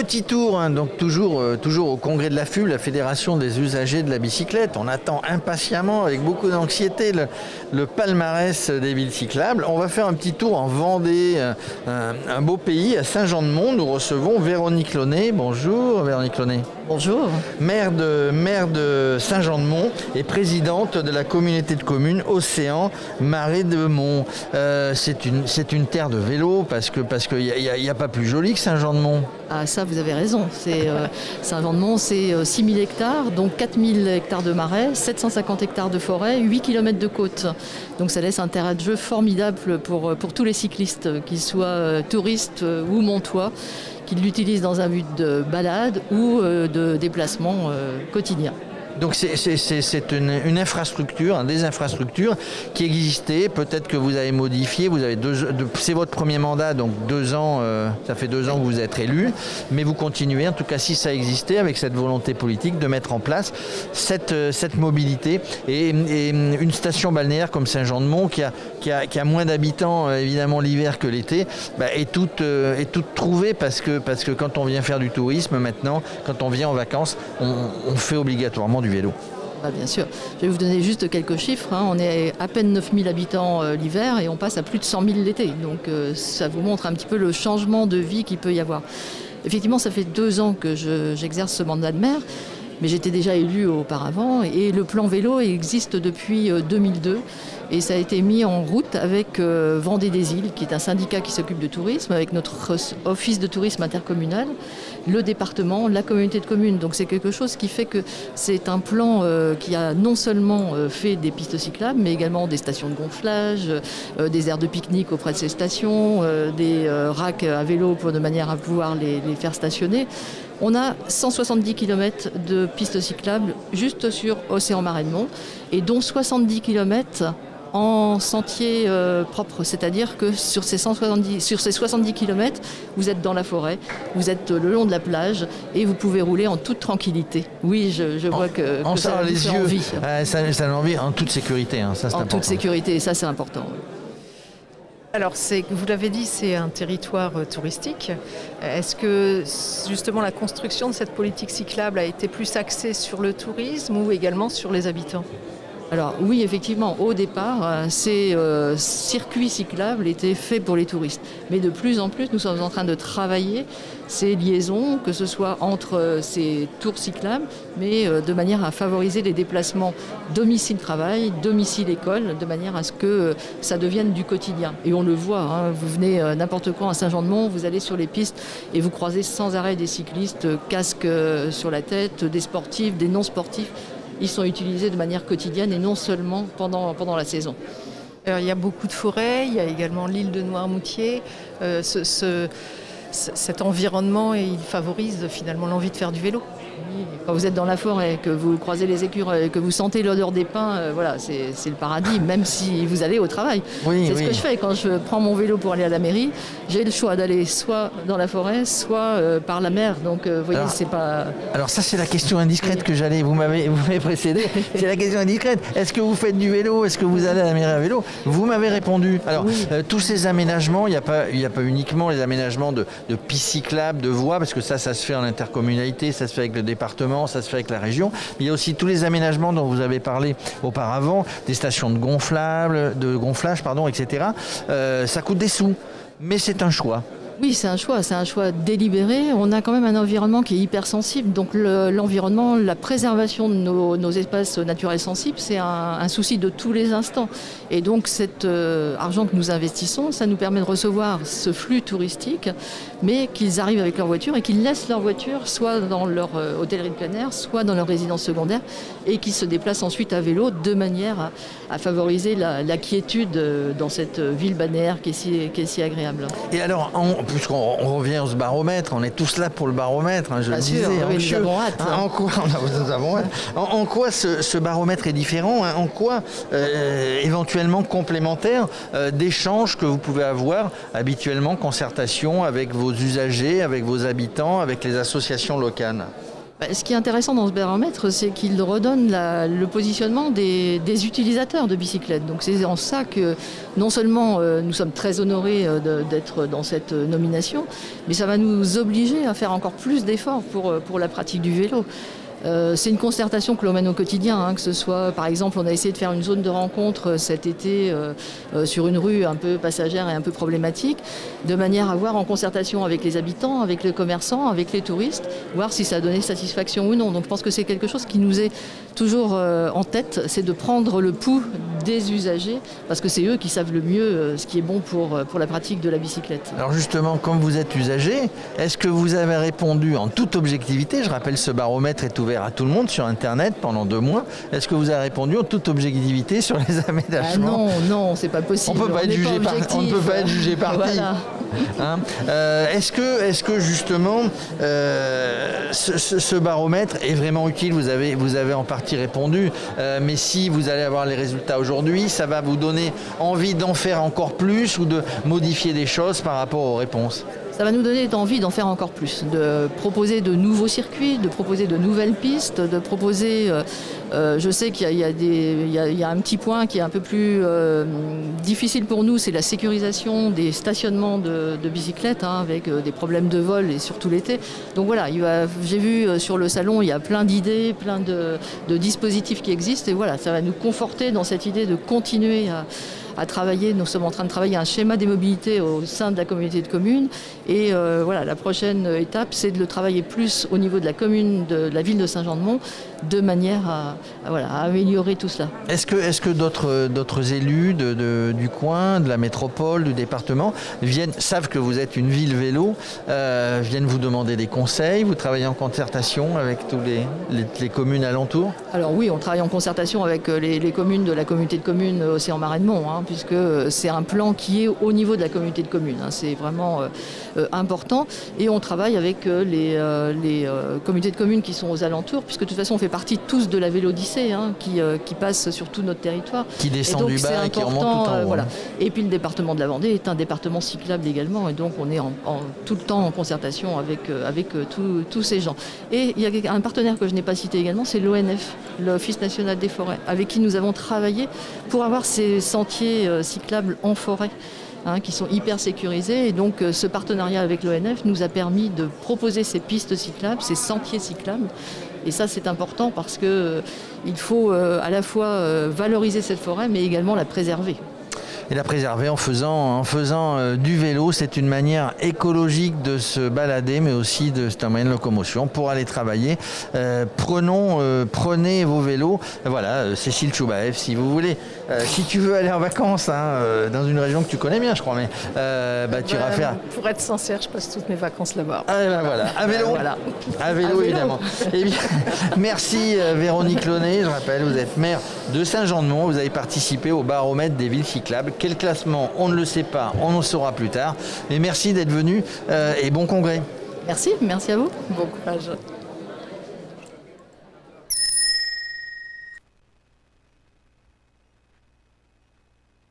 petit tour, hein, donc toujours au congrès de la FUB, la Fédération des usagers de la bicyclette. On attend impatiemment, avec beaucoup d'anxiété, le palmarès des villes cyclables. On va faire un petit tour en Vendée, un beau pays, à Saint-Jean-de-Mont. Nous recevons Véronique Launay. Bonjour Véronique Launay. Bonjour. Maire de Saint-Jean-de-Mont et présidente de la communauté de communes Océan Marais de Mont. C'est une terre de vélo parce qu'il n'y a pas plus joli que Saint-Jean-de-Mont. Ah ça vous avez raison, Saint-Jean-de-Mont c'est 6000 hectares, donc 4000 hectares de marais, 750 hectares de forêt, 8 km de côte. Donc ça laisse un terrain de jeu formidable pour tous les cyclistes, qu'ils soient touristes ou montois, qu'ils l'utilisent dans un but de balade ou de déplacement quotidien. Donc c'est une infrastructure, des infrastructures qui existaient, peut-être que vous avez modifié, c'est votre premier mandat, donc 2 ans, ça fait 2 ans que vous êtes élu, mais vous continuez, en tout cas si ça existait, avec cette volonté politique de mettre en place cette mobilité et une station balnéaire comme Saint-Jean-de-Mont qui a moins d'habitants évidemment l'hiver que l'été, est toute trouvée parce que quand on vient faire du tourisme maintenant, quand on vient en vacances, on fait obligatoirement du vélo. Bien sûr. Je vais vous donner juste quelques chiffres. On est à peine 9000 habitants l'hiver et on passe à plus de 100 000 l'été. Donc ça vous montre un petit peu le changement de vie qu'il peut y avoir. Effectivement, ça fait 2 ans que j'exerce ce mandat de maire, mais j'étais déjà élue auparavant et le plan vélo existe depuis 2002 et ça a été mis en route avec Vendée des Îles, qui est un syndicat qui s'occupe de tourisme, avec notre office de tourisme intercommunal, le département, la communauté de communes. Donc c'est quelque chose qui fait que c'est un plan qui a non seulement fait des pistes cyclables, mais également des stations de gonflage, des aires de pique-nique auprès de ces stations, des racks à vélo de manière à pouvoir les faire stationner. On a 170 km de pistes cyclables juste sur Océan Marais de Mont, et dont 70 km en sentier propre, c'est-à-dire que sur ces 70 km, vous êtes dans la forêt, vous êtes le long de la plage et vous pouvez rouler en toute tranquillité. Oui, je vois que ça les fait yeux, envie. Ça donne envie en toute sécurité, hein, ça c'est important. En toute sécurité, et ça c'est important. Alors, vous l'avez dit, c'est un territoire touristique. Est-ce que justement la construction de cette politique cyclable a été plus axée sur le tourisme ou également sur les habitants ? Alors oui, effectivement, au départ, ces circuits cyclables étaient faits pour les touristes. Mais de plus en plus, nous sommes en train de travailler ces liaisons, que ce soit entre ces tours cyclables, mais de manière à favoriser les déplacements domicile-travail, domicile-école, de manière à ce que ça devienne du quotidien. Et on le voit, hein, vous venez n'importe quand à Saint-Jean-de-Mont, vous allez sur les pistes et vous croisez sans arrêt des cyclistes, casques sur la tête, des sportifs, des non-sportifs. Ils sont utilisés de manière quotidienne et non seulement pendant la saison. Alors, il y a beaucoup de forêts, il y a également l'île de Noirmoutier. Cet environnement, il favorise finalement l'envie de faire du vélo. Quand vous êtes dans la forêt, que vous croisez les écureuils, que vous sentez l'odeur des pins, voilà, c'est le paradis, même si vous allez au travail. Oui, c'est ce que je fais quand je prends mon vélo pour aller à la mairie. J'ai le choix d'aller soit dans la forêt, soit par la mer. Donc, vous voyez, c'est pas... Alors ça, c'est la question indiscrète que j'allais... Vous m'avez précédé. C'est la question indiscrète. Est-ce que vous faites du vélo? Est-ce que vous allez à la mairie à vélo? Vous m'avez répondu. Alors, tous ces aménagements, il n'y a pas uniquement les aménagements de pistes cyclables, de voies, parce que ça se fait en intercommunalité, ça se fait avec le département, ça se fait avec la région. Il y a aussi tous les aménagements dont vous avez parlé auparavant, des stations de gonflage, etc. Ça coûte des sous, mais c'est un choix. Oui, c'est un choix délibéré. On a quand même un environnement qui est hypersensible. Donc l'environnement, la préservation de nos espaces naturels sensibles, c'est un souci de tous les instants. Et donc cet argent que nous investissons, ça nous permet de recevoir ce flux touristique, mais qu'ils arrivent avec leur voiture et qu'ils laissent leur voiture soit dans leur hôtellerie de plein air, soit dans leur résidence secondaire, et qu'ils se déplacent ensuite à vélo de manière à favoriser la quiétude dans cette ville balnéaire qui est si agréable. Et alors, puisqu'on revient au baromètre, on est tous là pour le baromètre, hein, je le disais. Oui, nous avons hâte. En quoi ce baromètre est différent, hein, en quoi éventuellement complémentaire d'échanges que vous pouvez avoir habituellement, concertation avec vos usagers, avec vos habitants, avec les associations locales? Ce qui est intéressant dans ce baromètre, c'est qu'il redonne le positionnement des utilisateurs de bicyclettes. Donc c'est en ça que non seulement nous sommes très honorés d'être dans cette nomination, mais ça va nous obliger à faire encore plus d'efforts pour la pratique du vélo. C'est une concertation que l'on mène au quotidien, que ce soit, par exemple, on a essayé de faire une zone de rencontre cet été sur une rue un peu passagère et un peu problématique, de manière à voir en concertation avec les habitants, avec les commerçants, avec les touristes, voir si ça a donné satisfaction ou non. Donc je pense que c'est quelque chose qui nous est toujours en tête, c'est de prendre le pouls des usagers, parce que c'est eux qui savent le mieux ce qui est bon pour la pratique de la bicyclette. Alors justement, comme vous êtes usager, est-ce que vous avez répondu en toute objectivité? Je rappelle, ce baromètre est ouvert à tout le monde sur Internet pendant 2 mois. Est-ce que vous avez répondu en toute objectivité sur les aménagements? Non, c'est pas possible. On ne peut pas être jugé parti. Voilà. Hein, est-ce que justement ce baromètre est vraiment utile? Vous avez en partie répondu, mais si vous allez avoir les résultats aujourd'hui, ça va vous donner envie d'en faire encore plus ou de modifier des choses par rapport aux réponses? Ça va nous donner envie d'en faire encore plus, de proposer de nouveaux circuits, de proposer de nouvelles pistes, de proposer... je sais qu'il y a un petit point qui est un peu plus difficile pour nous, c'est la sécurisation des stationnements de bicyclettes, avec des problèmes de vol et surtout l'été. Donc voilà, j'ai vu sur le salon, il y a plein d'idées, plein de dispositifs qui existent et voilà, ça va nous conforter dans cette idée de continuer à travailler. Nous sommes en train de travailler un schéma des mobilités au sein de la communauté de communes et voilà, la prochaine étape, c'est de le travailler plus au niveau de la commune, de la ville de Saint-Jean-de-Mont, de manière à améliorer tout cela. Est-ce que d'autres élus du coin, de la métropole, du département, savent que vous êtes une ville vélo, viennent vous demander des conseils? Vous travaillez en concertation avec toutes les communes alentours? Alors oui, on travaille en concertation avec les communes de la communauté de communes Océan-Marais-de-Mont, puisque c'est un plan qui est au niveau de la communauté de communes. C'est vraiment important. Et on travaille avec les communautés de communes qui sont aux alentours, puisque de toute façon on fait partie tous de la Vélodyssée qui passe sur tout notre territoire. Qui descend du bas et qui remonte tout en haut. Voilà. Et puis le département de la Vendée est un département cyclable également, et donc on est tout le temps en concertation avec tous ces gens. Et il y a un partenaire que je n'ai pas cité également, c'est l'ONF, l'Office national des forêts, avec qui nous avons travaillé pour avoir ces sentiers cyclables en forêt, qui sont hyper sécurisés. Et donc ce partenariat avec l'ONF nous a permis de proposer ces pistes cyclables, ces sentiers cyclables. Et ça, c'est important parce qu'il faut à la fois valoriser cette forêt, mais également la préserver. Et la préserver en faisant du vélo. C'est une manière écologique de se balader, mais aussi c'est un moyen de locomotion pour aller travailler. Prenez vos vélos. Voilà, Cécile Choubaev, si vous voulez, si tu veux aller en vacances dans une région que tu connais bien, je crois, mais tu iras faire. Pour être sincère, je passe toutes mes vacances là-bas. Ah, ben voilà, à vélo. Voilà. À vélo, évidemment. Eh bien, merci Véronique Launay. Je rappelle, vous êtes maire de Saint-Jean-de-Mont. Vous avez participé au baromètre des villes cyclables. Quel classement? On ne le sait pas, on en saura plus tard. Mais merci d'être venu et bon congrès. Merci à vous. Bon courage.